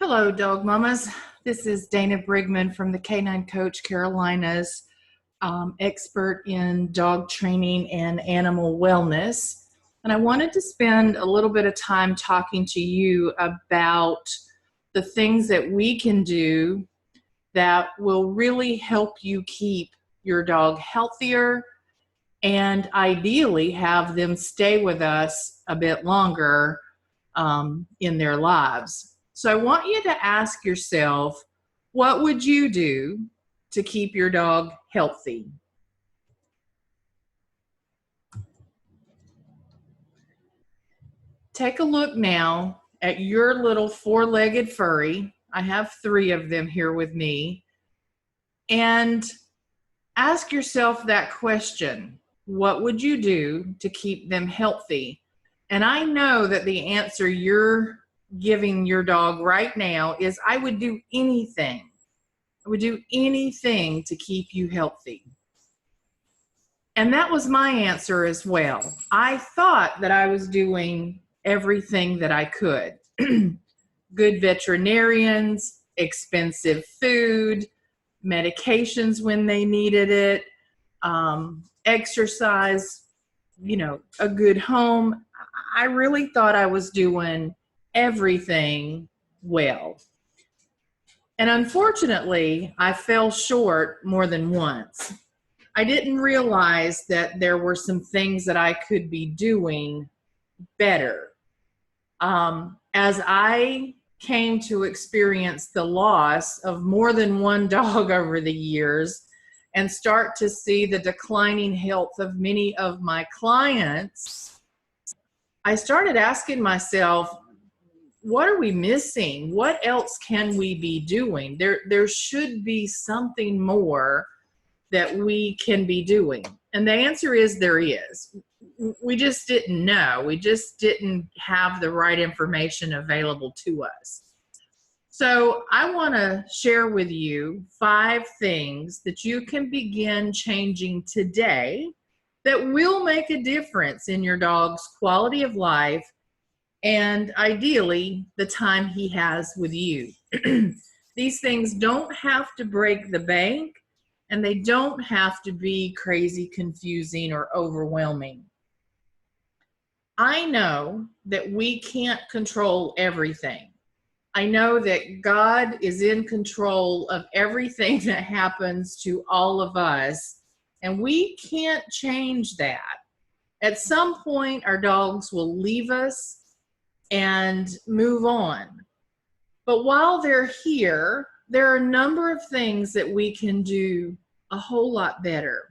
Hello, dog mamas. This is Dana Brigman from the Canine Coach Carolinas, expert in dog training and animal wellness. And I wanted to spend a little bit of time talking to you about the things that we can do that will really help you keep your dog healthier and ideally have them stay with us a bit longer in their lives. So I want you to ask yourself, what would you do to keep your dog healthy? Take a look now at your little four-legged furry. I have 3 of them here with me. And ask yourself that question. What would you do to keep them healthy? And I know that the answer you're giving your dog right now is, I would do anything. I would do anything to keep you healthy. And that was my answer as well. I thought that I was doing everything that I could. Good veterinarians, expensive food, medications when they needed it, exercise, a good home. I really thought I was doing everything well. And unfortunately, I fell short more than once. I didn't realize that there were some things that I could be doing better. As I came to experience the loss of more than one dog over the years and start to see the declining health of many of my clients, I started asking myself, what are we missing? What else can we be doing? There should be something more that we can be doing. And the answer is there is. We just didn't know. We just didn't have the right information available to us. So I want to share with you 5 things that you can begin changing today that will make a difference in your dog's quality of life and ideally the time he has with you. These things don't have to break the bank, and they don't have to be crazy, confusing, or overwhelming. I know that we can't control everything. I know that God is in control of everything that happens to all of us, and we can't change that. At some point, our dogs will leave us and move on. But while they're here, there are a number of things that we can do a whole lot better.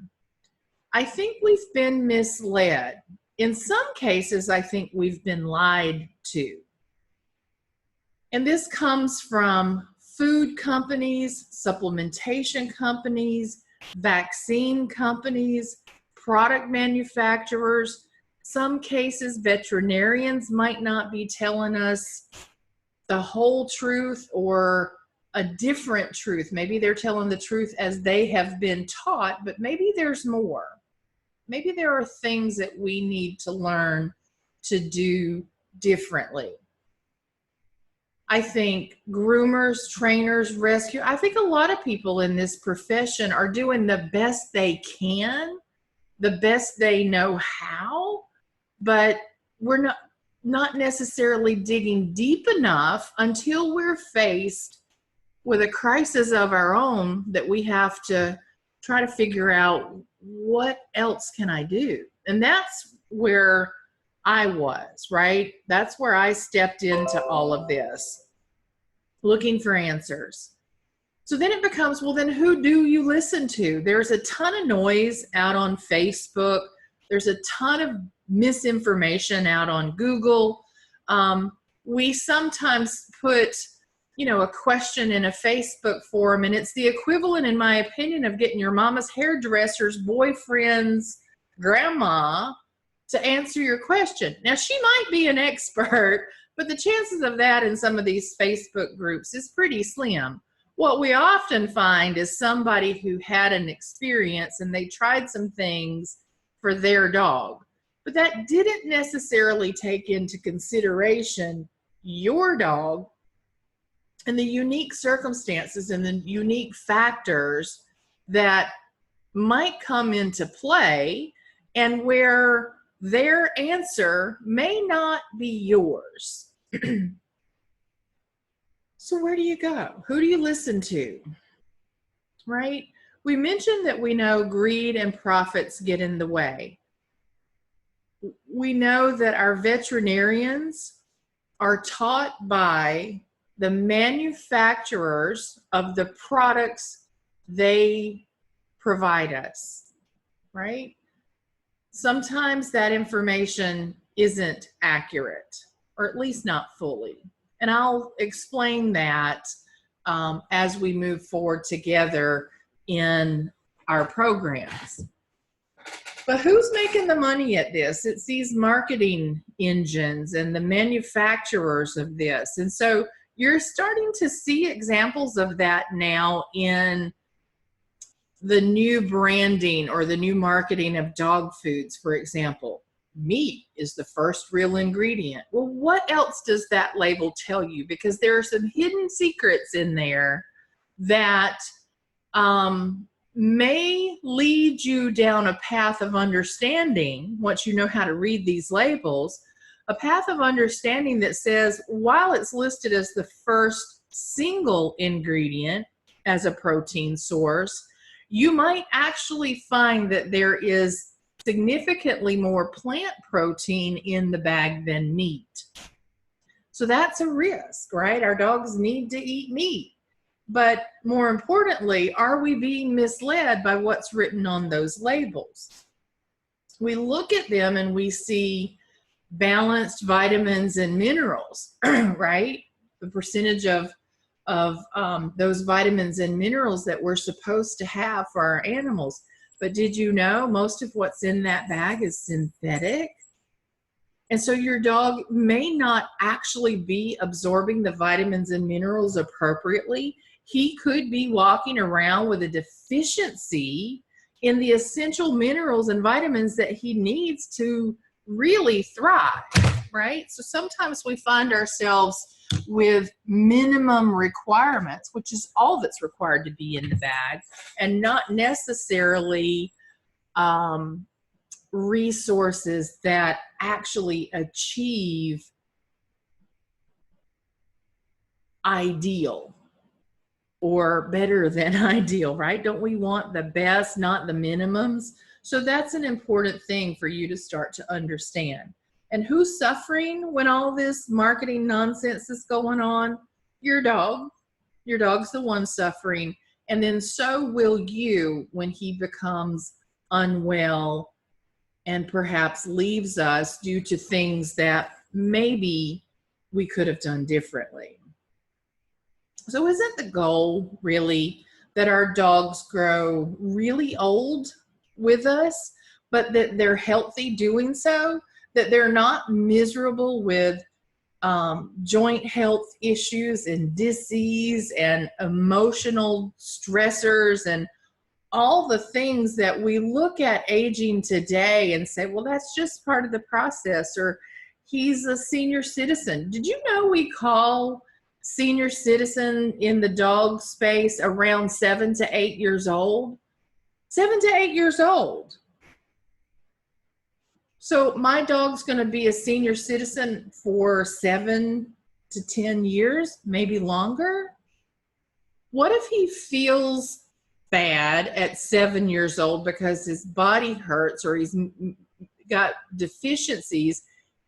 I think we've been misled. In some cases, I think we've been lied to. And this comes from food companies, supplementation companies, vaccine companies, product manufacturers. Some cases, veterinarians might not be telling us the whole truth or a different truth. Maybe they're telling the truth as they have been taught, but maybe there's more. Maybe there are things that we need to learn to do differently. I think groomers, trainers, rescue, I think a lot of people in this profession are doing the best they can, the best they know how, but we're not necessarily digging deep enough until we're faced with a crisis of our own that we have to try to figure out, what else can I do? And that's where I was, right? That's where I stepped into all of this, looking for answers. So then it becomes, well, then who do you listen to? There's a ton of noise out on Facebook. There's a ton of misinformation out on Google. We sometimes put, a question in a Facebook forum, and it's the equivalent, in my opinion, of getting your mama's hairdresser's boyfriend's grandma to answer your question. Now, she might be an expert, but the chances of that in some of these Facebook groups is pretty slim. What we often find is somebody who had an experience and they tried some things for their dog, but that didn't necessarily take into consideration your dog and the unique circumstances and the unique factors that might come into play, and where their answer may not be yours. So where do you go? Who do you listen to? Right? We mentioned that we know greed and profits get in the way. We know that our veterinarians are taught by the manufacturers of the products they provide us, right? Sometimes that information isn't accurate, or at least not fully. And I'll explain that as we move forward together in our programs. But who's making the money at this? It's these marketing engines and the manufacturers of this. And so you're starting to see examples of that now in the new branding or the new marketing of dog foods, for example. Meat is the first real ingredient. Well, what else does that label tell you? Because there are some hidden secrets in there that may lead you down a path of understanding, once you know how to read these labels, a path of understanding that says, while it's listed as the first single ingredient as a protein source, you might actually find that there is significantly more plant protein in the bag than meat. So that's a risk, right? Our dogs need to eat meat. But more importantly, are we being misled by what's written on those labels? We look at them and we see balanced vitamins and minerals, right? The percentage of those vitamins and minerals that we're supposed to have for our animals. But did you know most of what's in that bag is synthetic? And so your dog may not actually be absorbing the vitamins and minerals appropriately. He could be walking around with a deficiency in the essential minerals and vitamins that he needs to really thrive, right? So sometimes we find ourselves with minimum requirements, which is all that's required to be in the bag, and not necessarily resources that actually achieve ideal or better than ideal, right? Don't we want the best, not the minimums? So that's an important thing for you to start to understand. And who's suffering when all this marketing nonsense is going on? Your dog. Your dog's the one suffering. And then so will you when he becomes unwell and perhaps leaves us due to things that maybe we could have done differently. So isn't the goal really that our dogs grow really old with us, but that they're healthy doing so, that they're not miserable with joint health issues and disease and emotional stressors and all the things that we look at aging today and say, well, that's just part of the process, or he's a senior citizen. Did you know we call senior citizen in the dog space around 7 to 8 years old? 7 to 8 years old. So my dog's going to be a senior citizen for 7 to 10 years, maybe longer. What if he feels bad at 7 years old because his body hurts or he's got deficiencies,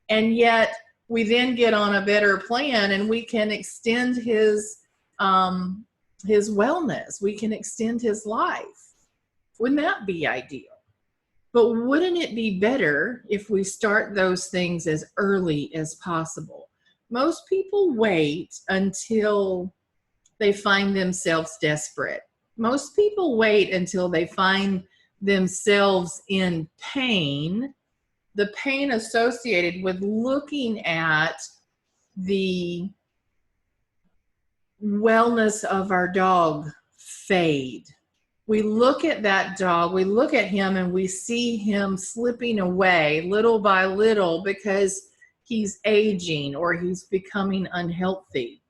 and yet we then get on a better plan and we can extend his wellness, we can extend his life? Wouldn't that be ideal? But wouldn't it be better if we start those things as early as possible? Most people wait until they find themselves desperate. Most people wait until they find themselves in pain, the pain associated with looking at the wellness of our dog fade. We look at that dog, we look at him, and we see him slipping away little by little because he's aging or he's becoming unhealthy.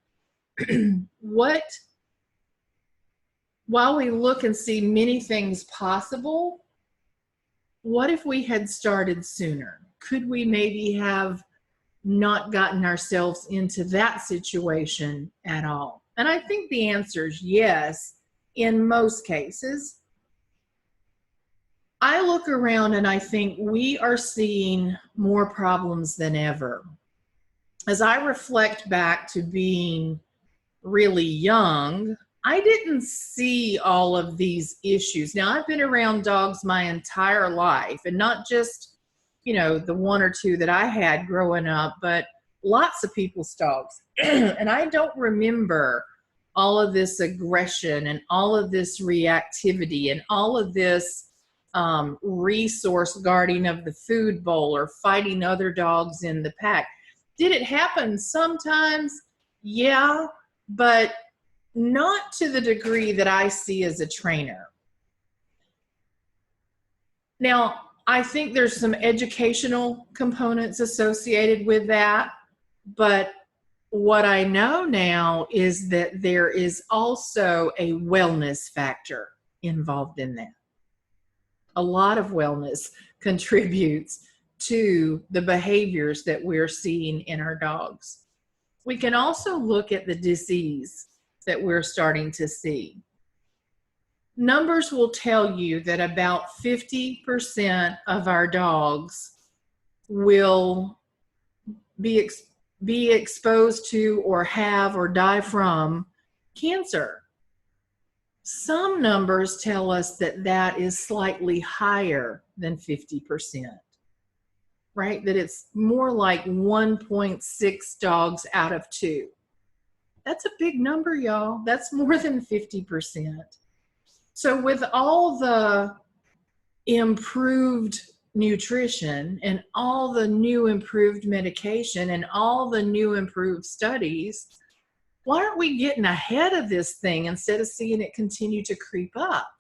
While we look and see many things possible, what if we had started sooner? Could we maybe have not gotten ourselves into that situation at all? And I think the answer is yes, in most cases. I look around and I think we are seeing more problems than ever. As I reflect back to being really young, I didn't see all of these issues. Now, I've been around dogs my entire life, and not just, the one or two that I had growing up, but lots of people's dogs. And I don't remember all of this aggression and all of this reactivity and all of this resource guarding of the food bowl or fighting other dogs in the pack. Did it happen sometimes? Yeah, but not to the degree that I see as a trainer. Now, I think there's some educational components associated with that, but what I know now is that there is also a wellness factor involved in that. A lot of wellness contributes to the behaviors that we're seeing in our dogs. We can also look at the disease that we're starting to see. Numbers will tell you that about 50% of our dogs will be exposed to or have or die from cancer. Some numbers tell us that that is slightly higher than 50%, right? That it's more like 1.6 dogs out of 2. That's a big number, y'all. That's more than 50%. So with all the improved nutrition and all the new improved medication and all the new improved studies, why aren't we getting ahead of this thing instead of seeing it continue to creep up?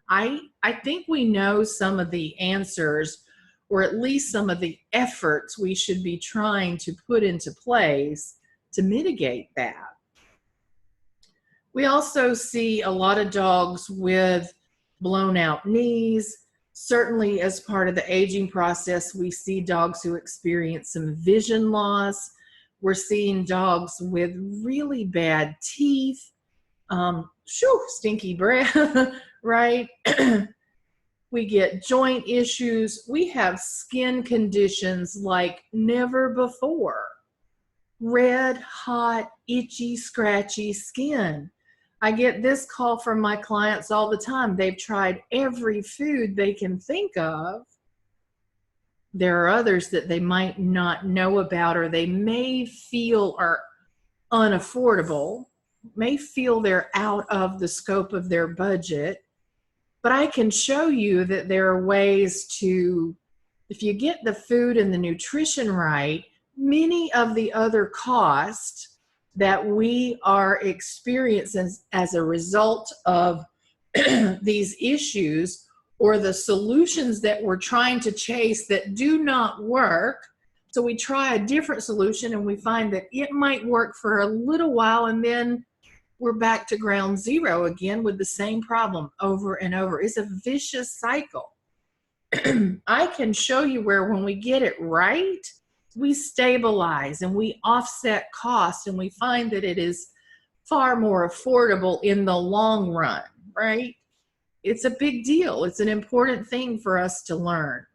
I think we know some of the answers, or at least some of the efforts we should be trying to put into place to mitigate that. We also see a lot of dogs with blown out knees. Certainly as part of the aging process, we see dogs who experience some vision loss. We're seeing dogs with really bad teeth, stinky breath, right? We get joint issues. We have skin conditions like never before. Red, hot, itchy, scratchy skin. I get this call from my clients all the time. They've tried every food they can think of. There are others that they might not know about, or they may feel are unaffordable, may feel they're out of the scope of their budget. But I can show you that there are ways to, if you get the food and the nutrition right, many of the other costs that we are experiencing as a result of these issues, or the solutions that we're trying to chase that do not work. So we try a different solution and we find that it might work for a little while, and then we're back to ground zero again with the same problem over and over. It's a vicious cycle. I can show you where when we get it right, we stabilize and we offset costs, and we find that it is far more affordable in the long run, right? It's a big deal. It's an important thing for us to learn.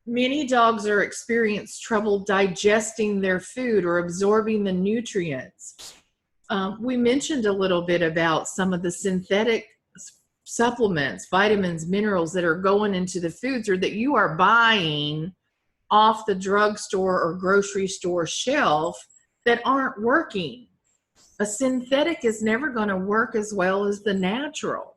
Many dogs are experiencing trouble digesting their food or absorbing the nutrients. We mentioned a little bit about some of the synthetic supplements, vitamins, minerals that are going into the foods, or that you are buying off the drugstore or grocery store shelf, that aren't working. A synthetic is never going to work as well as the natural.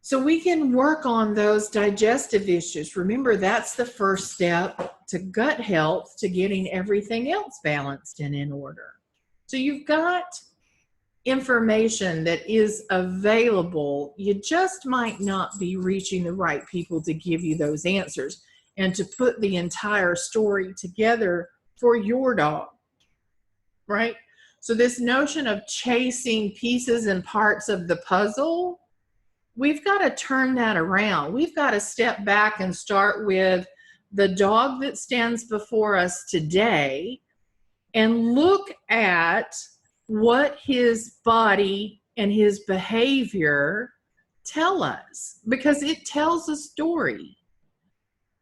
So we can work on those digestive issues. Remember, that's the first step to gut health, to getting everything else balanced and in order. So you've got information that is available. You just might not be reaching the right people to give you those answers and to put the entire story together for your dog. right? So this notion of chasing pieces and parts of the puzzle, we've got to turn that around. We've got to step back and start with the dog that stands before us today and look at what his body and his behavior tell us, because it tells a story.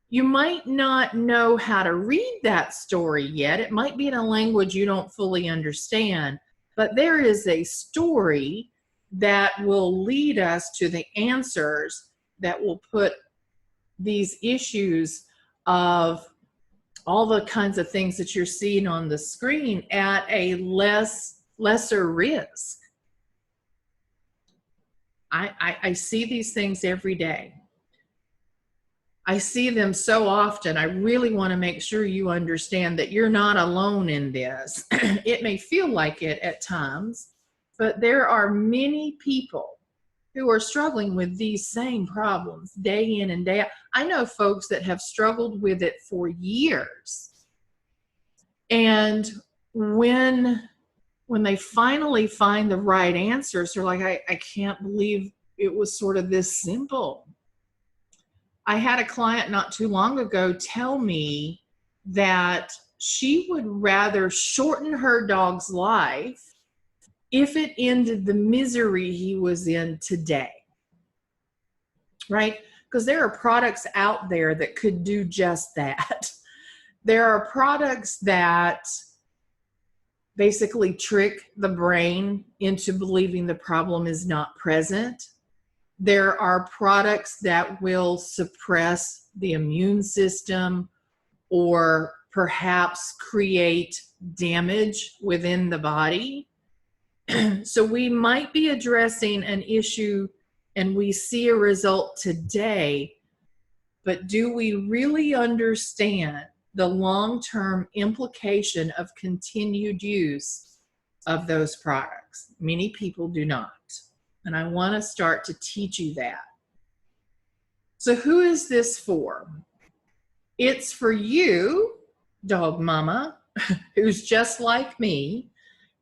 You might not know how to read that story yet. It might be in a language you don't fully understand, but there is a story that will lead us to the answers that will put these issues of all the kinds of things that you're seeing on the screen at a lesser risk. I see these things every day. I see them so often. I really want to make sure you understand that you're not alone in this. It may feel like it at times, but there are many people who are struggling with these same problems day in and day out. I know folks that have struggled with it for years. And when they finally find the right answers, they're like, I can't believe it was sort of this simple. I had a client not too long ago tell me that she would rather shorten her dog's life if it ended the misery he was in today, right? Because there are products out there that could do just that. There are products that basically trick the brain into believing the problem is not present. There are products that will suppress the immune system or perhaps create damage within the body. So we might be addressing an issue and we see a result today, but do we really understand the long-term implication of continued use of those products? Many people do not. And I want to start to teach you that. So who is this for? It's for you, dog mama, who's just like me.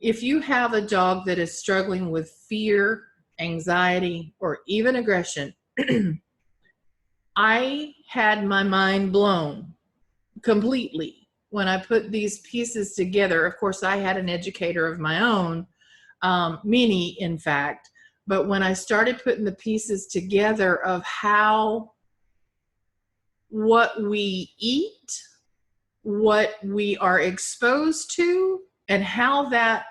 If you have a dog that is struggling with fear, anxiety, or even aggression, I had my mind blown completely when I put these pieces together. Of course, I had an educator of my own, many in fact, but when I started putting the pieces together of how what we eat, what we are exposed to, and how that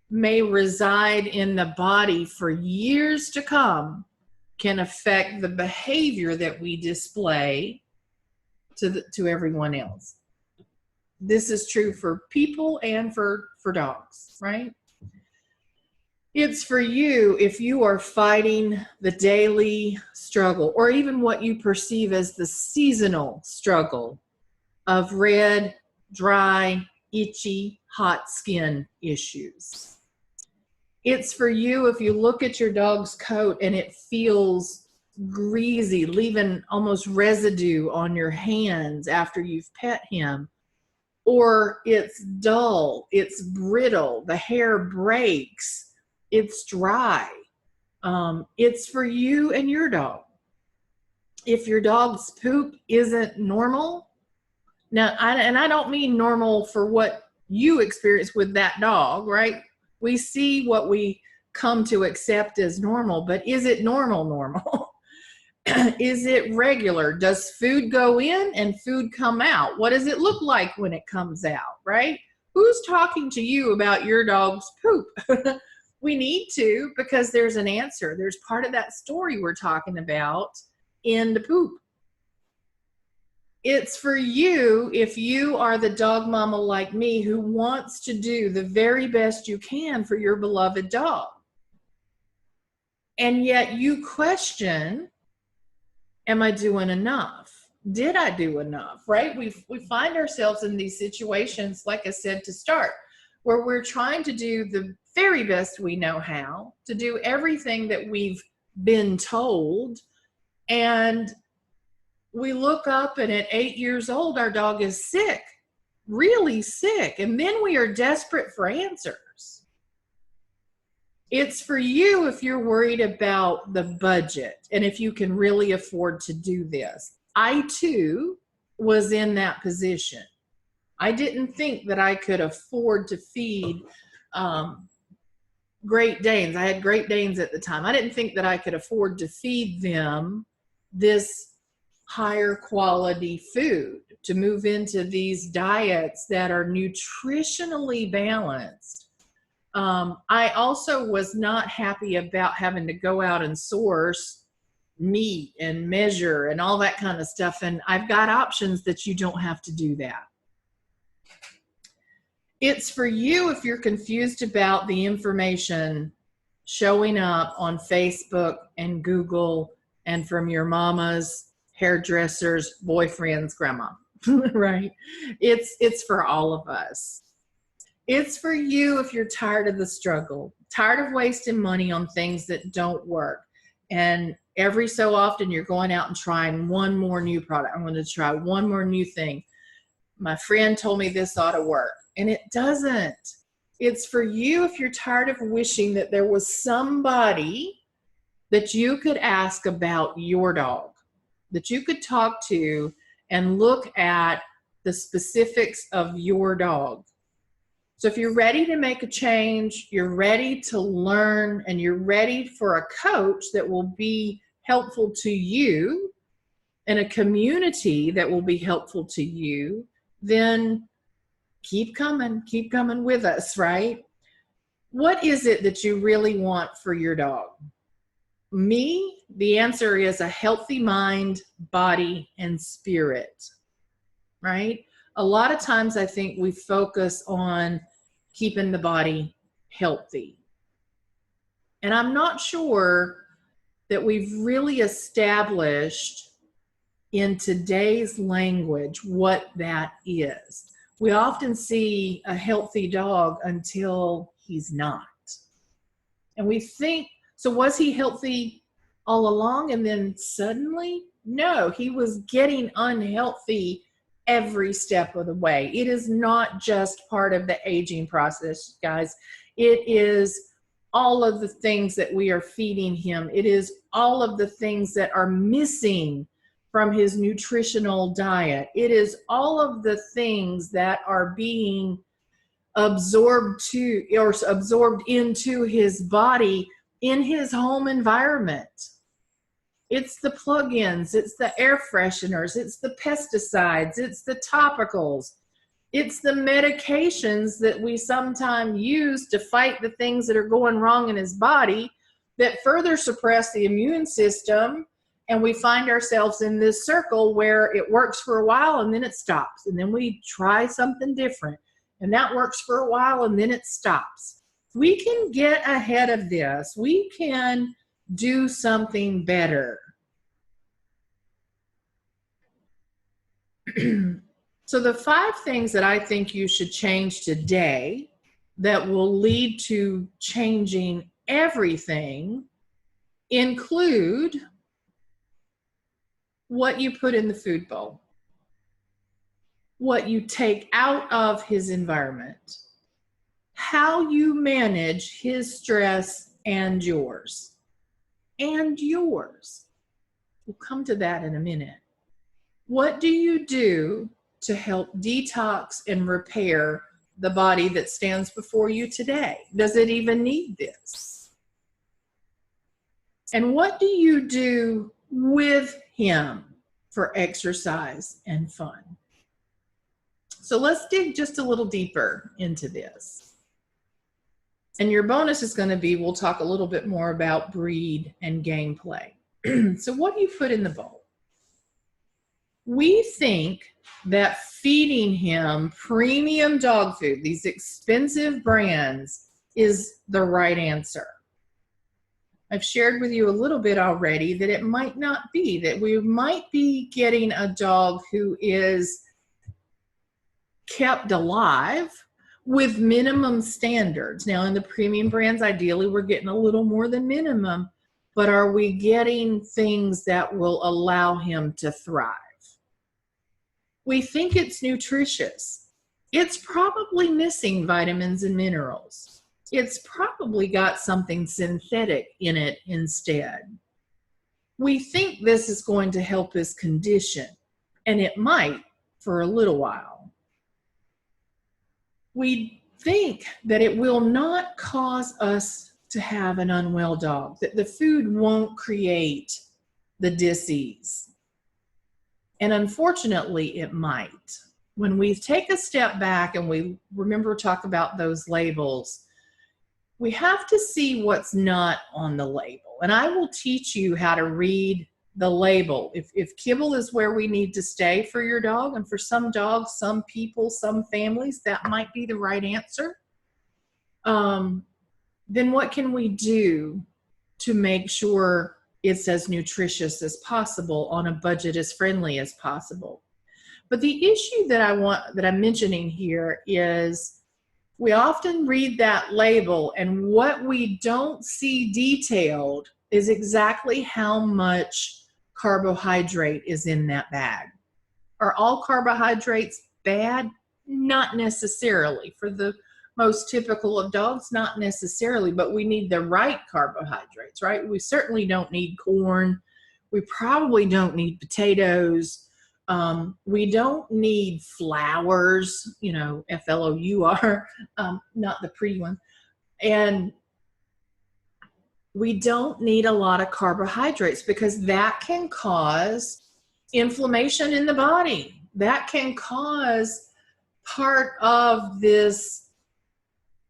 may reside in the body for years to come can affect the behavior that we display to everyone else. This is true for people and for dogs, right? It's for you if you are fighting the daily struggle, or even what you perceive as the seasonal struggle of red, dry, itchy, hot skin issues. It's for you if you look at your dog's coat and it feels greasy, leaving almost residue on your hands after you've pet him. Or it's dull, it's brittle, the hair breaks, it's dry. It's for you and your dog. If your dog's poop isn't normal, now, I don't mean normal for what you experience with that dog, right? We see what we come to accept as normal, but is it normal? Is it regular? Does food go in and food come out? What does it look like when it comes out, right? Who's talking to you about your dog's poop? We need to, because there's an answer. There's part of that story we're talking about in the poop. It's for you if you are the dog mama like me who wants to do the very best you can for your beloved dog. And yet you question, am I doing enough? Did I do enough, right? We find ourselves in these situations, like I said to start, where we're trying to do the very best we know how, to do everything that we've been told, and we look up and at 8 years old, our dog is sick. really sick, and then we are desperate for answers. It's for you if you're worried about the budget and if you can really afford to do this. I too was in that position. I didn't think that I could afford to feed Great Danes. I had Great Danes at the time. I didn't think that I could afford to feed them this higher quality food, to move into these diets that are nutritionally balanced. I also was not happy about having to go out and source meat and measure and all that kind of stuff. And I've got options that you don't have to do that. It's for you if you're confused about the information showing up on Facebook and Google and from your mama's, hairdressers, boyfriend's, grandma, right? It's for all of us. It's for you if you're tired of the struggle, tired of wasting money on things that don't work. And every so often you're going out and trying one more new product. I'm going to try one more new thing. My friend told me this ought to work, and it doesn't. It's for you if you're tired of wishing that there was somebody that you could ask about your dog, that you could talk to and look at the specifics of your dog. So if you're ready to make a change, you're ready to learn, and you're ready for a coach that will be helpful to you and a community that will be helpful to you, then keep coming with us, right? What is it that you really want for your dog? Me, the answer is a healthy mind, body, and spirit, right? A lot of times I think we focus on keeping the body healthy. And I'm not sure that we've really established in today's language what that is. We often see a healthy dog until he's not. And we think, so was he healthy all along and then suddenly? No, he was getting unhealthy every step of the way. It is not just part of the aging process, guys. It is all of the things that we are feeding him. It is all of the things that are missing from his nutritional diet. It is all of the things that are being absorbed to or absorbed into his body in his home environment. It's the plug-ins, it's the air fresheners, it's the pesticides, it's the topicals, it's the medications that we sometimes use to fight the things that are going wrong in his body that further suppress the immune system. And we find ourselves in this circle where it works for a while and then it stops. And then we try something different. And that works for a while and then it stops. We can get ahead of this. We can do something better. So the 5 things that I think you should change today that will lead to changing everything include what you put in the food bowl, what you take out of his environment, how you manage his stress and yours. And yours. We'll come to that in a minute. What do you do to help detox and repair the body that stands before you today? Does it even need this? And what do you do with him for exercise and fun? So let's dig just a little deeper into this. And your bonus is going to be, we'll talk a little bit more about breed and gameplay. So what do you put in the bowl? We think that feeding him premium dog food, these expensive brands, is the right answer. I've shared with you a little bit already that it might not be, that we might be getting a dog who is kept alive with minimum standards. Now, in the premium brands, ideally, we're getting a little more than minimum, but are we getting things that will allow him to thrive? We think it's nutritious. it's probably missing vitamins and minerals. It's probably got something synthetic in it instead. We think this is going to help his condition, and it might for a little while. We think that it will not cause us to have an unwell dog, that the food won't create the disease. And unfortunately, it might. When we take a step back and we remember to talk about those labels, we have to see what's not on the label. And I will teach you how to read the label. If kibble is where we need to stay for your dog, and for some dogs, some people, some families, that might be the right answer, then what can we do to make sure it's as nutritious as possible on a budget as friendly as possible? But the issue that I'm mentioning here is we often read that label, and what we don't see detailed is exactly how much carbohydrate is in that bag. Are all carbohydrates bad? Not necessarily. For the most typical of dogs, not necessarily, but we need the right carbohydrates, right? We certainly don't need corn. We probably don't need potatoes. We don't need flours, Flour, not the pretty one. And we don't need a lot of carbohydrates because that can cause inflammation in the body. That can cause part of this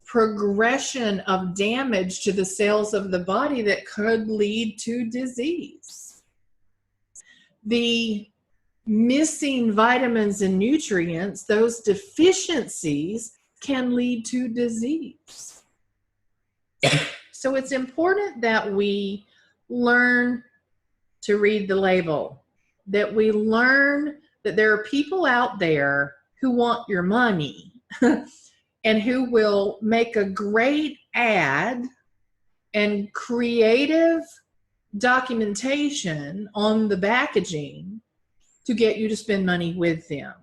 progression of damage to the cells of the body that could lead to disease. The missing vitamins and nutrients, those deficiencies, can lead to disease. So it's important that we learn to read the label, that we learn that there are people out there who want your money and who will make a great ad and creative documentation on the packaging to get you to spend money with them,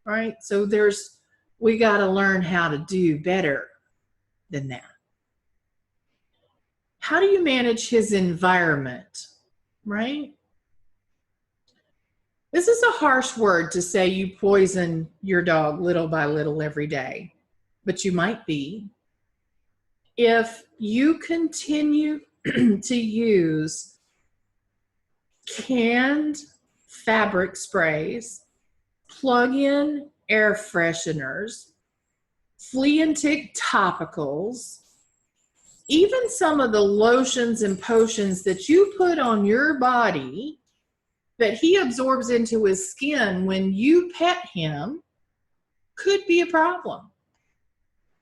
right? So we got to learn how to do better than that. How do you manage his environment, right? This is a harsh word to say you poison your dog little by little every day, but you might be. If you continue to use canned fabric sprays, plug-in air fresheners, flea and tick topicals, even some of the lotions and potions that you put on your body that he absorbs into his skin when you pet him could be a problem.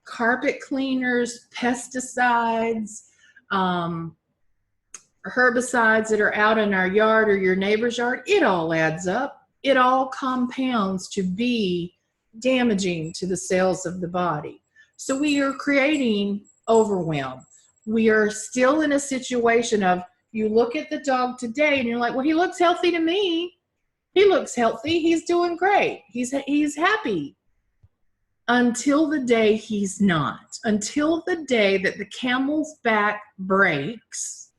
Carpet cleaners, pesticides, herbicides that are out in our yard or your neighbor's yard, it all adds up. It all compounds to be damaging to the cells of the body. So we are creating overwhelm. We are still in a situation of, you look at the dog today and you're like, well, he looks healthy to me. He looks healthy. He's doing great. He's happy. Until the day he's not. Until the day that the camel's back breaks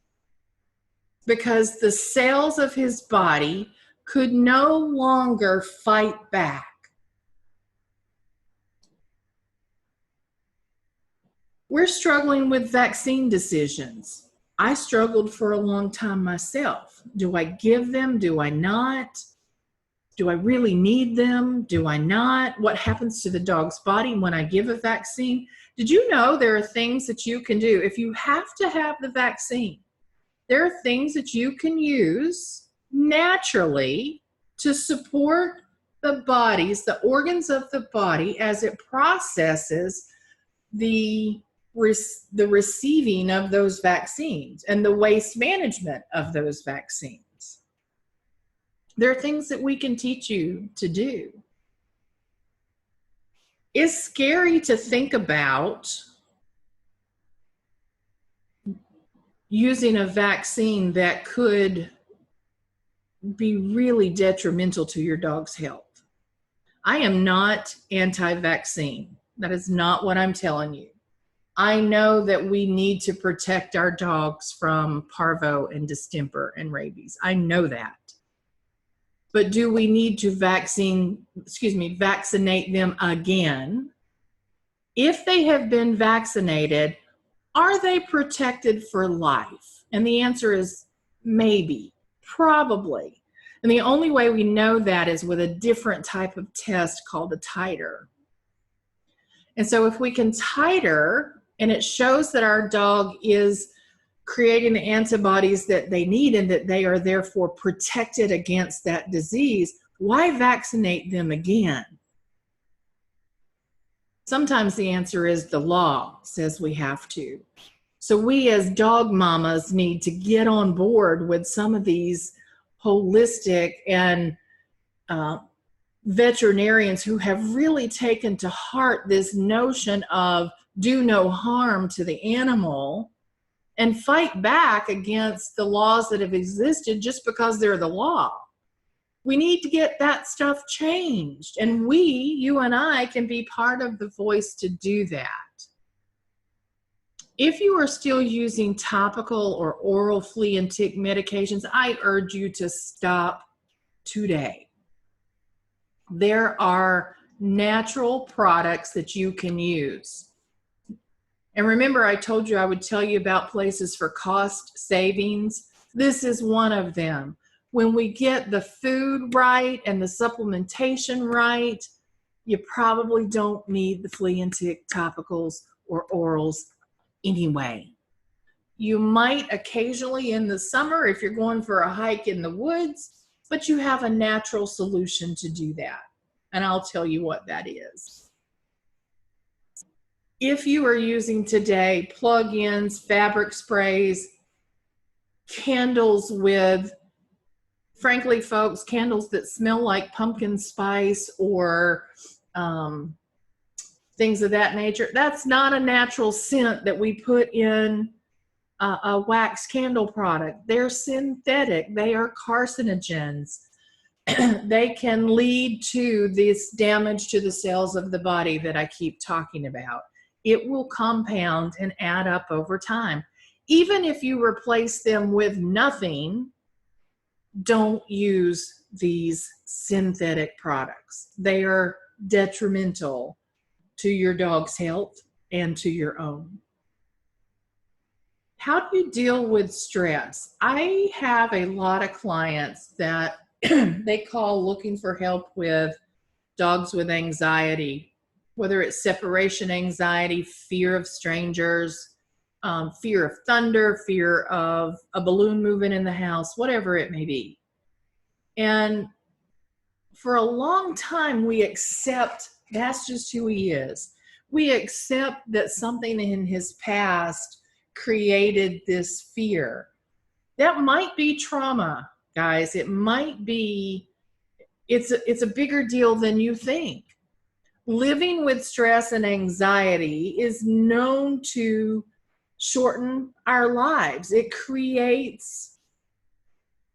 because the cells of his body could no longer fight back. We're struggling with vaccine decisions. I struggled for a long time myself. Do I give them? Do I not? Do I really need them? Do I not? What happens to the dog's body when I give a vaccine? Did you know there are things that you can do? If you have to have the vaccine, there are things that you can use naturally to support the organs of the body as it processes the receiving of those vaccines and the waste management of those vaccines. There are things that we can teach you to do. It's scary to think about using a vaccine that could be really detrimental to your dog's health. I am not anti-vaccine. That is not what I'm telling you. I know that we need to protect our dogs from parvo and distemper and rabies. I know that. But do we need to vaccinate them again? If they have been vaccinated, are they protected for life? And the answer is maybe, probably. And the only way we know that is with a different type of test called a titer. And so if we can titer and it shows that our dog is creating the antibodies that they need and that they are therefore protected against that disease, why vaccinate them again? Sometimes the answer is the law says we have to. So we as dog mamas need to get on board with some of these holistic and veterinarians who have really taken to heart this notion of do no harm to the animal and fight back against the laws that have existed just because they're the law. We need to get that stuff changed. And we, you and I, can be part of the voice to do that. If you are still using topical or oral flea and tick medications, I urge you to stop today. There are natural products that you can use. And remember, I told you I would tell you about places for cost savings. This is one of them. When we get the food right and the supplementation right, you probably don't need the flea and tick topicals or orals anyway. You might occasionally in the summer if you're going for a hike in the woods, but you have a natural solution to do that. And I'll tell you what that is. If you are using today plug-ins, fabric sprays, candles with, frankly, folks, candles that smell like pumpkin spice or things of that nature, that's not a natural scent that we put in a wax candle product. They're synthetic. They are carcinogens. They can lead to this damage to the cells of the body that I keep talking about. It will compound and add up over time. Even if you replace them with nothing, don't use these synthetic products. They are detrimental to your dog's health and to your own. How do you deal with stress? I have a lot of clients that they call looking for help with dogs with anxiety, whether it's separation anxiety, fear of strangers, fear of thunder, fear of a balloon moving in the house, whatever it may be. And for a long time, we accept that's just who he is. We accept that something in his past created this fear. That might be trauma, guys. It might be, it's a bigger deal than you think. Living with stress and anxiety is known to shorten our lives. It creates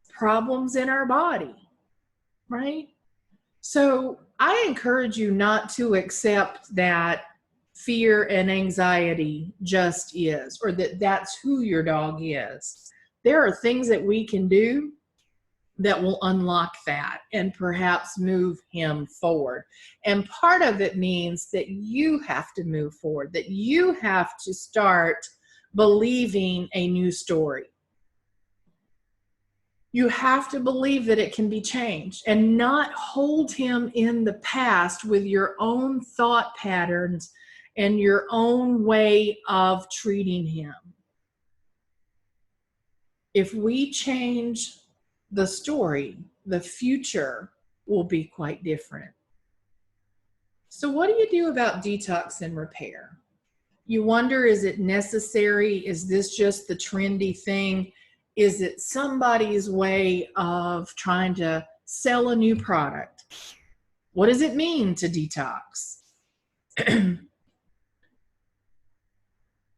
problems in our body, right? So I encourage you not to accept that fear and anxiety just is, or that that's who your dog is. There are things that we can do that will unlock that and perhaps move him forward. And part of it means that you have to move forward, that you have to start believing a new story. You have to believe that it can be changed and not hold him in the past with your own thought patterns and your own way of treating him. If we change the story, the future will be quite different. So what do you do about detox and repair? You wonder, is it necessary? Is this just the trendy thing? Is it somebody's way of trying to sell a new product? What does it mean to detox?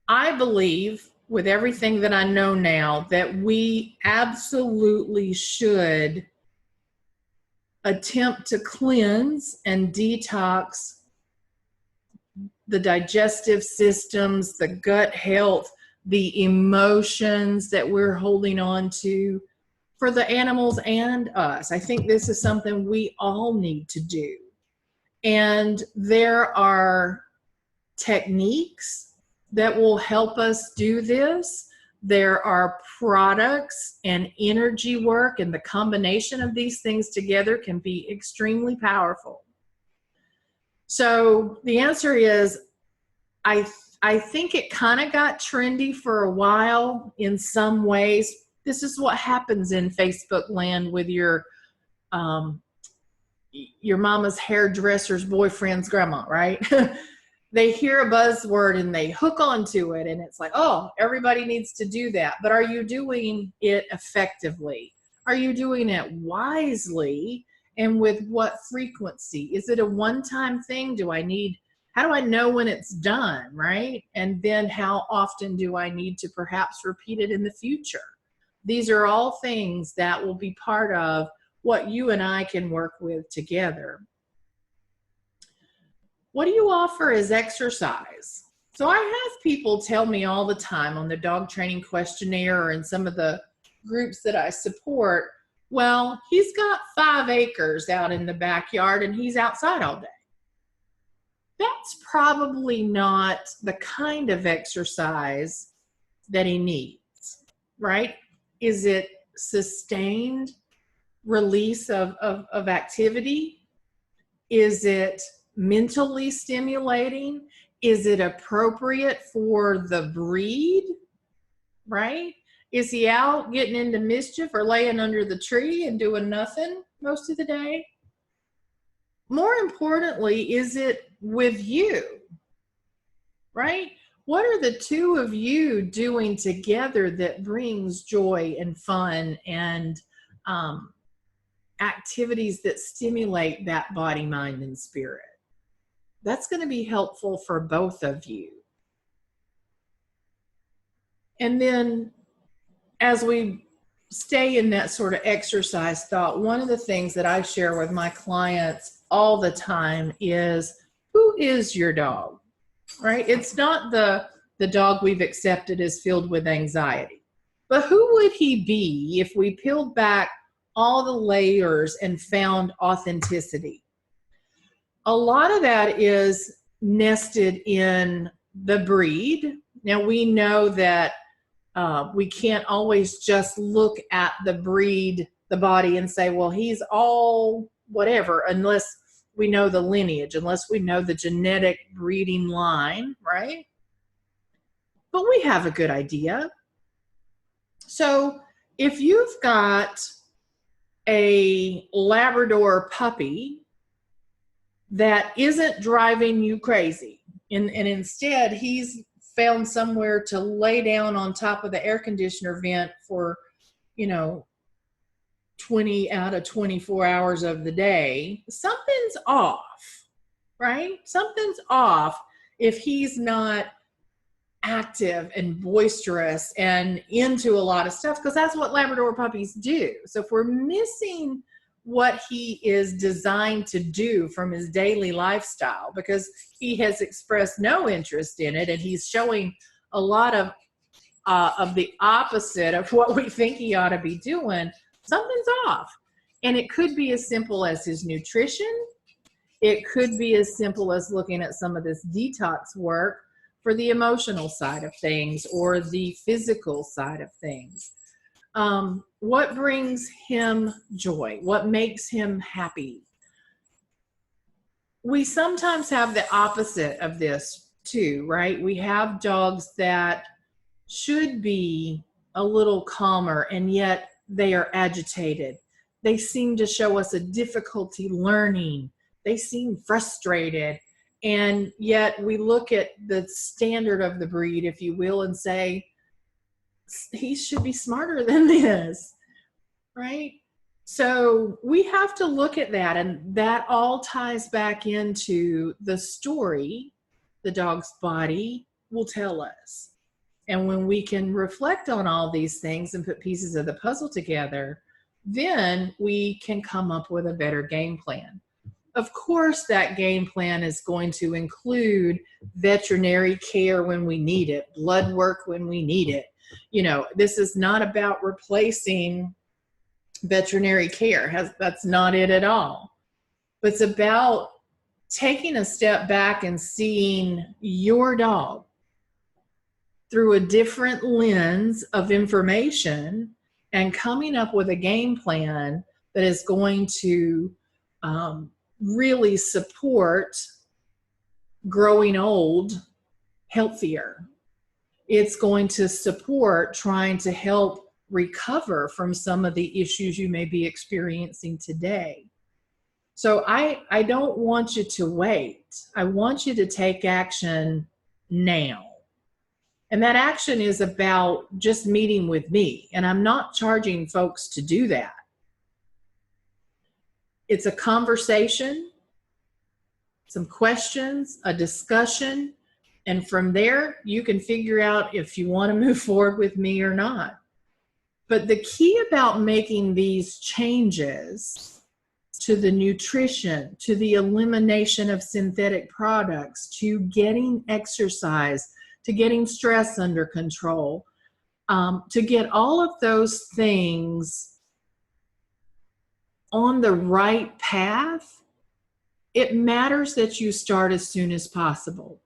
I believe, with everything that I know now, that we absolutely should attempt to cleanse and detox the digestive systems, the gut health, the emotions that we're holding on to for the animals and us. I think this is something we all need to do. And there are techniques that will help us do this. There are products and energy work, and the combination of these things together can be extremely powerful. So the answer is, I think it kind of got trendy for a while in some ways. This is what happens in Facebook land with your mama's hairdresser's boyfriend's grandma, right? They hear a buzzword and they hook onto it, and it's like, oh, everybody needs to do that. But are you doing it effectively? Are you doing it wisely? And with what frequency? Is it a one-time thing? How do I know when it's done, right? And then how often do I need to perhaps repeat it in the future? These are all things that will be part of what you and I can work with together. What do you offer as exercise? So I have people tell me all the time on the dog training questionnaire or in some of the groups that I support, well, he's got 5 acres out in the backyard and he's outside all day. That's probably not the kind of exercise that he needs, right? Is it sustained release of activity? Is it mentally stimulating? Is it appropriate for the breed, right? Is he out getting into mischief or laying under the tree and doing nothing most of the day? More importantly, is it with you, right? What are the two of you doing together that brings joy and fun and activities that stimulate that body, mind, and spirit? That's going to be helpful for both of you. And then as we stay in that sort of exercise thought, one of the things that I share with my clients all the time is, who is your dog, right? It's not the dog we've accepted as filled with anxiety, but who would he be if we peeled back all the layers and found authenticity? A lot of that is nested in the breed. Now we know that we can't always just look at the breed, the body, and say, well, he's all whatever, unless we know the lineage, unless we know the genetic breeding line, right? But we have a good idea. So if you've got a Labrador puppy that isn't driving you crazy, and instead he's found somewhere to lay down on top of the air conditioner vent for, 20 out of 24 hours of the day, something's off, right? Something's off if he's not active and boisterous and into a lot of stuff, because that's what Labrador puppies do. So if we're missing what he is designed to do from his daily lifestyle, because he has expressed no interest in it and he's showing a lot of the opposite of what we think he ought to be doing, something's off. And it could be as simple as his nutrition. It could be as simple as looking at some of this detox work for the emotional side of things or the physical side of things. What brings him joy? What makes him happy? We sometimes have the opposite of this too, right? We have dogs that should be a little calmer and yet they are agitated. They seem to show us a difficulty learning. They seem frustrated. And yet we look at the standard of the breed, if you will, and say, he should be smarter than this, right? So we have to look at that, and that all ties back into the story the dog's body will tell us. And when we can reflect on all these things and put pieces of the puzzle together, then we can come up with a better game plan. Of course, that game plan is going to include veterinary care when we need it, blood work when we need it. You know, this is not about replacing veterinary care. That's not it at all. But it's about taking a step back and seeing your dog through a different lens of information and coming up with a game plan that is going to really support growing old healthier. It's going to support trying to help recover from some of the issues you may be experiencing today. So I don't want you to wait. I want you to take action now. And that action is about just meeting with me. And I'm not charging folks to do that. It's a conversation, some questions, a discussion, and from there, you can figure out if you want to move forward with me or not. But the key about making these changes to the nutrition, to the elimination of synthetic products, to getting exercise, to getting stress under control, to get all of those things on the right path, it matters that you start as soon as possible.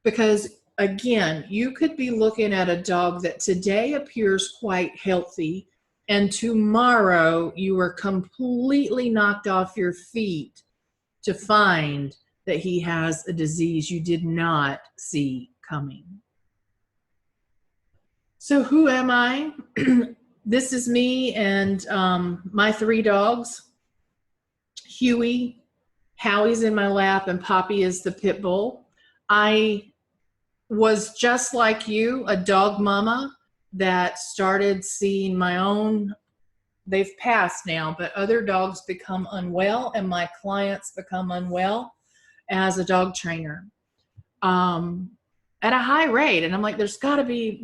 Because again, you could be looking at a dog that today appears quite healthy, and tomorrow you are completely knocked off your feet to find that he has a disease you did not see coming. So who am I? This is me and my 3 dogs. Huey, Howie's in my lap, and Poppy is the pit bull. I was just like you, a dog mama that started seeing my own, they've passed now, but other dogs become unwell and my clients become unwell as a dog trainer at a high rate. And I'm like, there's gotta be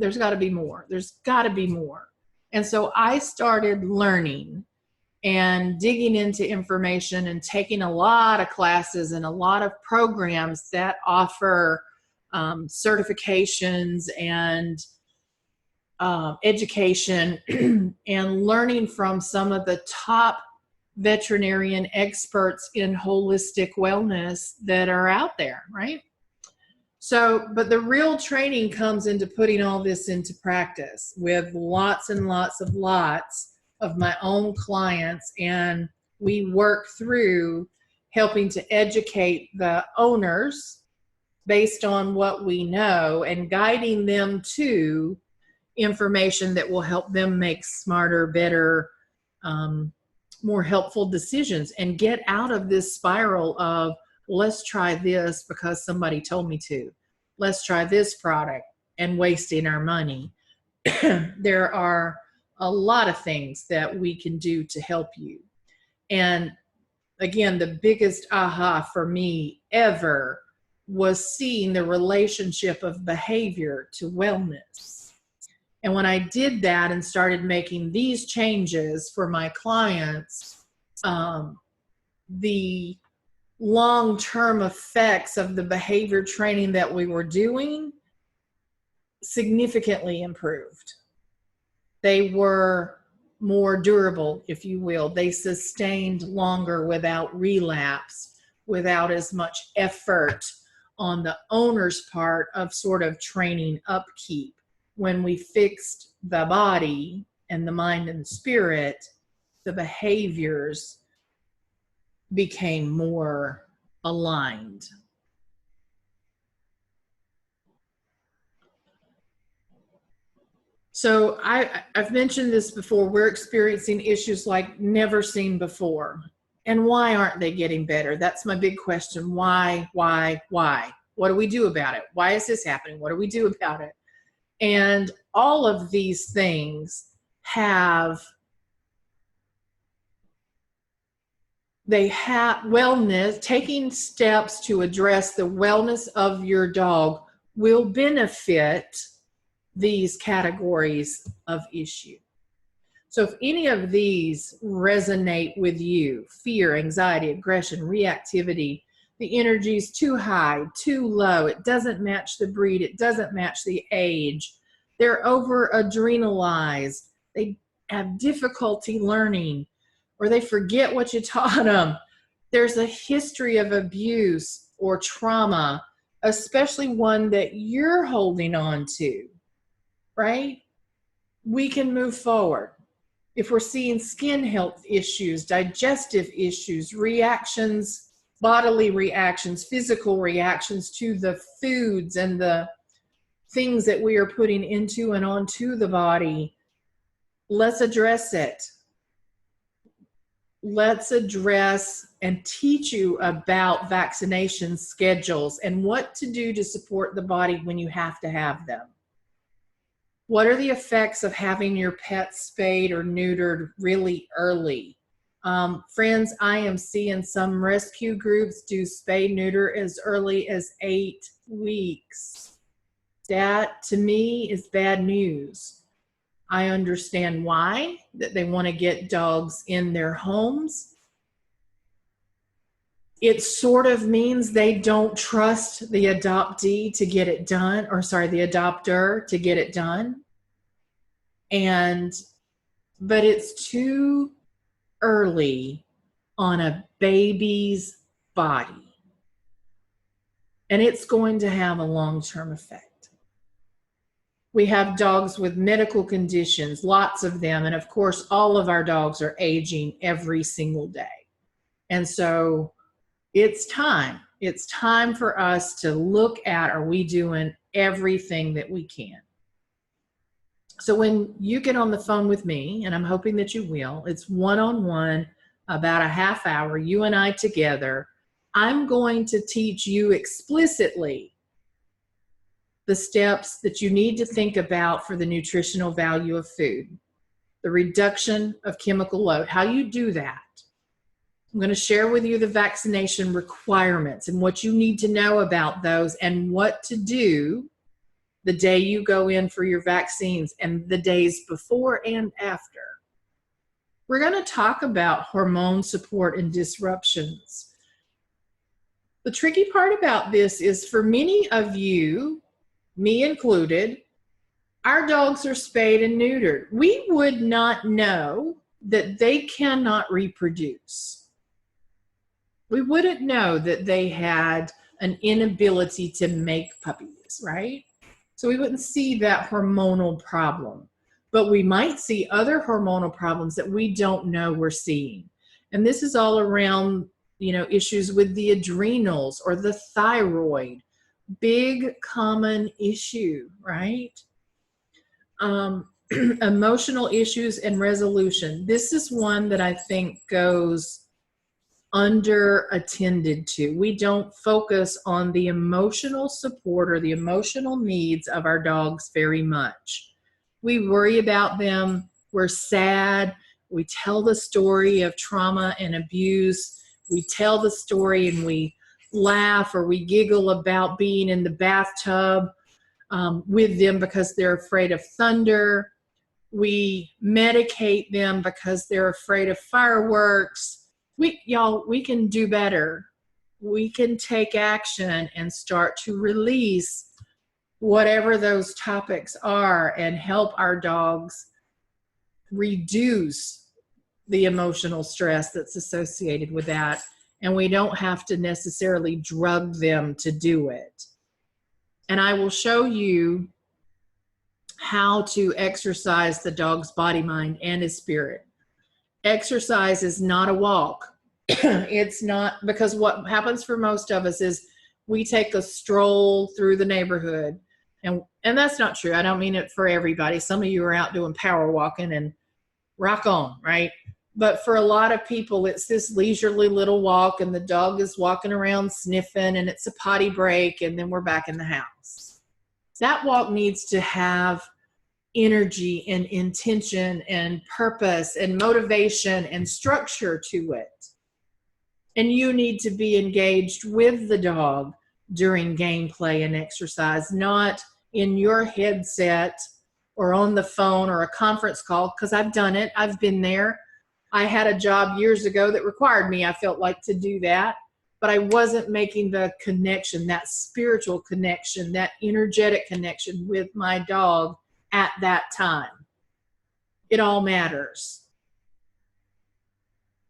more. There's gotta be more. And so I started learning and digging into information and taking a lot of classes and a lot of programs that offer certifications and education and learning from some of the top veterinarian experts in holistic wellness that are out there, right? So, but the real training comes into putting all this into practice with lots and lots of my own clients, and we work through helping to educate the owners based on what we know and guiding them to information that will help them make smarter, better, more helpful decisions and get out of this spiral of, let's try this because somebody told me to. Let's try this product and wasting our money. There are a lot of things that we can do to help you. And again, the biggest aha for me ever was seeing the relationship of behavior to wellness. And when I did that and started making these changes for my clients, the long-term effects of the behavior training that we were doing significantly improved. They were more durable, if you will. They sustained longer without relapse, without as much effort on the owner's part of sort of training upkeep. When we fixed the body and the mind and the spirit, the behaviors became more aligned. So I've mentioned this before. We're experiencing issues like never seen before. And why aren't they getting better? That's my big question. Why? What do we do about it? Why is this happening? What do we do about it? And all of these things have wellness. Taking steps to address the wellness of your dog will benefit these categories of issue. So if any of these resonate with you, fear, anxiety, aggression, reactivity, the energy is too high, too low, it doesn't match the breed, it doesn't match the age, they're over adrenalized, they have difficulty learning, or they forget what you taught them, there's a history of abuse or trauma, especially one that you're holding on to, right? We can move forward. If we're seeing skin health issues, digestive issues, reactions, bodily reactions, physical reactions to the foods and the things that we are putting into and onto the body, let's address it. Let's address and teach you about vaccination schedules and what to do to support the body when you have to have them. What are the effects of having your pet spayed or neutered really early? Friends, I am seeing some rescue groups do spay neuter as early as 8 weeks. That, to me, is bad news. I understand why, that they want to get dogs in their homes. It sort of means they don't trust the adoptee to get it done, or sorry, the adopter to get it done. But it's too early on a baby's body. And it's going to have a long-term effect. We have dogs with medical conditions, lots of them. And of course, all of our dogs are aging every single day. And so it's time. It's time for us to look at, are we doing everything that we can? So when you get on the phone with me, and I'm hoping that you will, it's one-on-one, about a half hour, you and I together. I'm going to teach you explicitly the steps that you need to think about for the nutritional value of food, the reduction of chemical load, how you do that. I'm going to share with you the vaccination requirements and what you need to know about those and what to do the day you go in for your vaccines and the days before and after. We're going to talk about hormone support and disruptions. The tricky part about this is for many of you, me included, our dogs are spayed and neutered. We would not know that they cannot reproduce. We wouldn't know that they had an inability to make puppies, right? So we wouldn't see that hormonal problem. But we might see other hormonal problems that we don't know we're seeing. And this is all around, issues with the adrenals or the thyroid. Big common issue, right? Emotional issues and resolution. This is one that I think goes under-attended to. We don't focus on the emotional support or the emotional needs of our dogs very much. We worry about them. We're sad. We tell the story of trauma and abuse. We tell the story and we laugh or we giggle about being in the bathtub with them because they're afraid of thunder. We medicate them because they're afraid of fireworks. We can do better. We can take action and start to release whatever those topics are and help our dogs reduce the emotional stress that's associated with that. And we don't have to necessarily drug them to do it. And I will show you how to exercise the dog's body, mind, and his spirit. Exercise is not a walk. It's not, because what happens for most of us is we take a stroll through the neighborhood. And that's not true. I don't mean it for everybody. Some of you are out doing power walking and rock on, right? But for a lot of people, it's this leisurely little walk and the dog is walking around sniffing and it's a potty break and then we're back in the house. That walk needs to have energy and intention and purpose and motivation and structure to it. And you need to be engaged with the dog during gameplay and exercise, not in your headset or on the phone or a conference call, because I've done it. I've been there. I had a job years ago that required me, I felt like, to do that, but I wasn't making the connection, that spiritual connection, that energetic connection with my dog at that time. It all matters.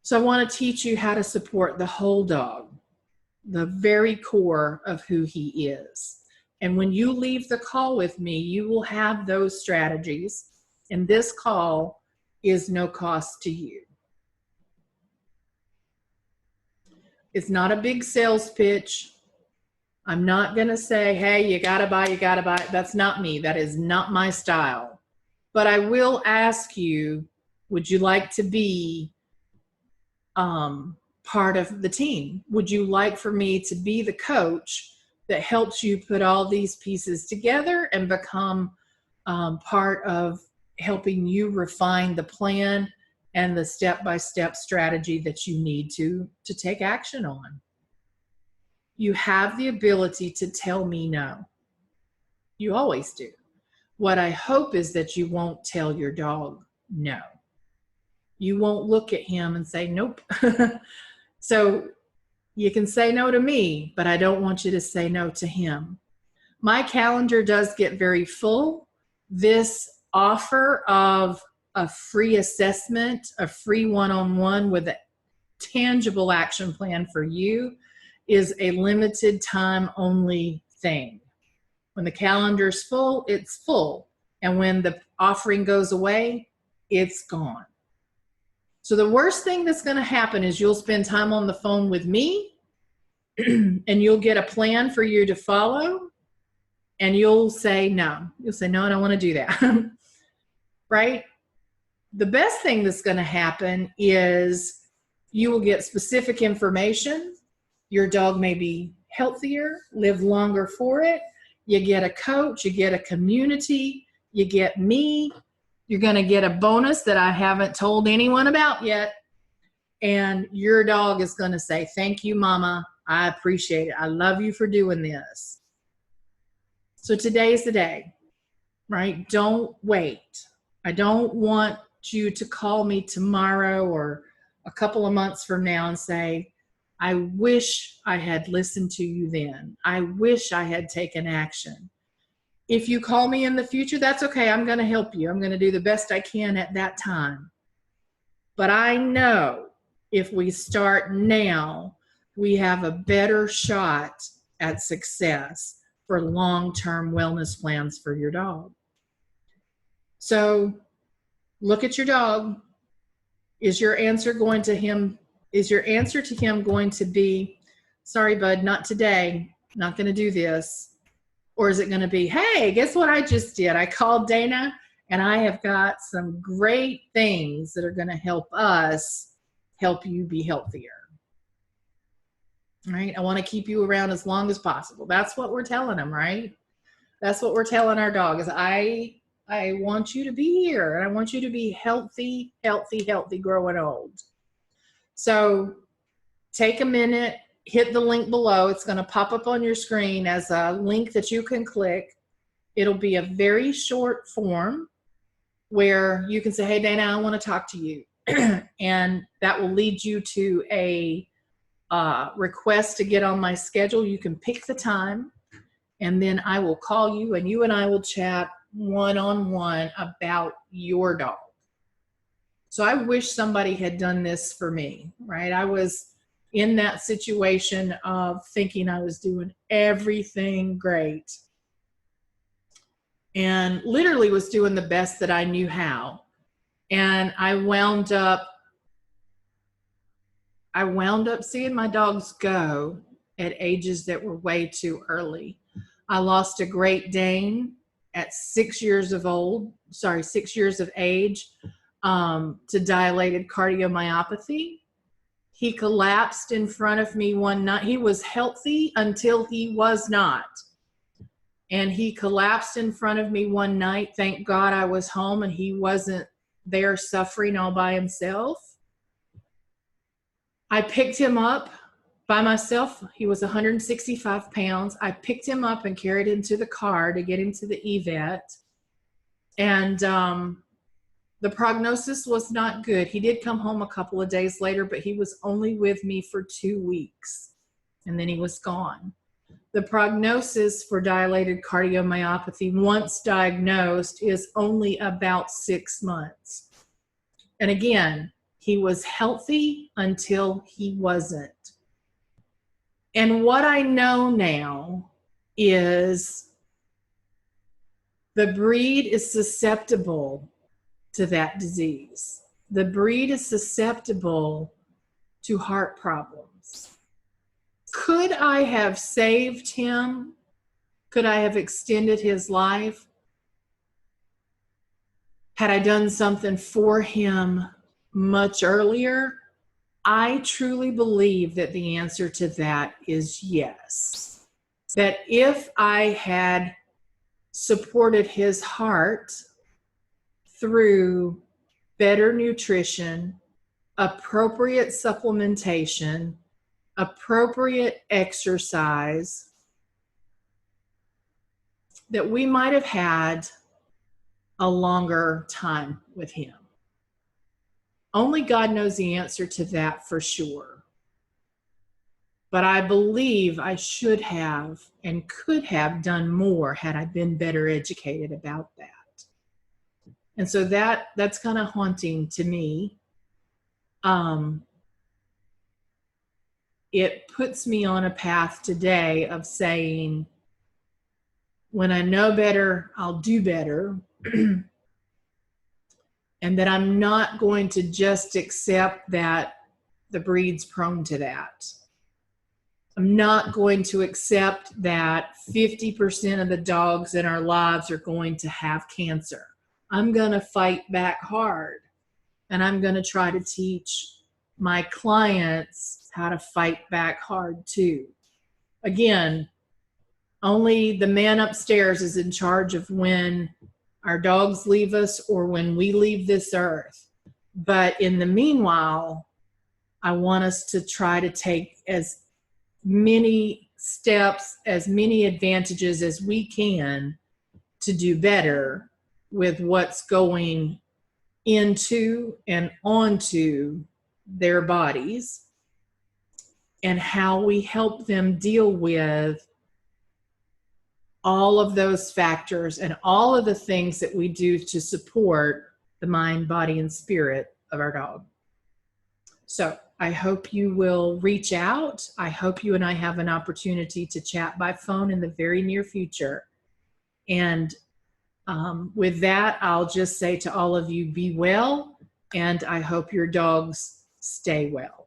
So I want to teach you how to support the whole dog, the very core of who he is. And when you leave the call with me, you will have those strategies. And this call is no cost to you. It's not a big sales pitch. I'm not going to say, hey, you got to buy. That's not me. That is not my style. But I will ask you, would you like to be part of the team? Would you like for me to be the coach that helps you put all these pieces together and become part of helping you refine the plan and the step-by-step strategy that you need to take action on? You have the ability to tell me no. You always do. What I hope is that you won't tell your dog no. You won't look at him and say, nope. So you can say no to me, but I don't want you to say no to him. My calendar does get very full. This offer of a free assessment, a free one-on-one with a tangible action plan for you, is a limited time only thing. When the calendar's full, it's full. And when the offering goes away, it's gone. So the worst thing that's going to happen is you'll spend time on the phone with me and you'll get a plan for you to follow, and you'll say no. You'll say, no, I don't want to do that. Right? The best thing that's going to happen is you will get specific information. Your dog may be healthier, live longer for it. You get a coach, you get a community, you get me. You're going to get a bonus that I haven't told anyone about yet. And your dog is going to say, thank you, Mama. I appreciate it. I love you for doing this. So today's the day, right? Don't wait. I don't want you to call me tomorrow or a couple of months from now and say, I wish I had listened to you then. I wish I had taken action. If you call me in the future, that's okay. I'm going to help you. I'm going to do the best I can at that time. But I know if we start now, we have a better shot at success for long-term wellness plans for your dog. So look at your dog. Is your answer going to him? Is your answer to him going to be, sorry, bud, not today, not going to do this? Or is it going to be, hey, guess what I just did? I called Dana and I have got some great things that are going to help us help you be healthier. Right? I want to keep you around as long as possible. That's what we're telling them, right? That's what we're telling our dog is I want you to be here and I want you to be healthy, growing old. So take a minute, hit the link below. It's going to pop up on your screen as a link that you can click. It'll be a very short form where you can say, hey, Dana, I want to talk to you. And that will lead you to a request to get on my schedule. You can pick the time, and then I will call you, and you and I will chat one-on-one about your dog. So I wish somebody had done this for me, right? I was in that situation of thinking I was doing everything great and literally was doing the best that I knew how. And I wound up seeing my dogs go at ages that were way too early. I lost a Great Dane at 6 years of age to dilated cardiomyopathy. He collapsed in front of me one night. He was healthy until he was not. And he collapsed in front of me one night. Thank God I was home and he wasn't there suffering all by himself. I picked him up by myself. He was 165 pounds. I picked him up and carried him to the car to get him to the evet. And the prognosis was not good. He did come home a couple of days later, but he was only with me for 2 weeks, and then he was gone. The prognosis for dilated cardiomyopathy, once diagnosed, is only about 6 months. And again, he was healthy until he wasn't. And what I know now is the breed is susceptible to that disease. The breed is susceptible to heart problems. Could I have saved him? Could I have extended his life? Had I done something for him much earlier? I truly believe that the answer to that is yes. That if I had supported his heart through better nutrition, appropriate supplementation, appropriate exercise, that we might have had a longer time with him. Only God knows the answer to that for sure. But I believe I should have and could have done more had I been better educated about that. And so that's kind of haunting to me. It puts me on a path today of saying, when I know better, I'll do better. And that I'm not going to just accept that the breed's prone to that. I'm not going to accept that 50% of the dogs in our lives are going to have cancer. I'm going to fight back hard. And I'm going to try to teach my clients how to fight back hard too. Again, only the man upstairs is in charge of when our dogs leave us or when we leave this earth. But in the meanwhile, I want us to try to take as many steps, as many advantages as we can to do better with what's going into and onto their bodies, and how we help them deal with all of those factors and all of the things that we do to support the mind, body, and spirit of our dog. So I hope you will reach out. I hope you and I have an opportunity to chat by phone in the very near future. And with that, I'll just say to all of you, be well, and I hope your dogs stay well.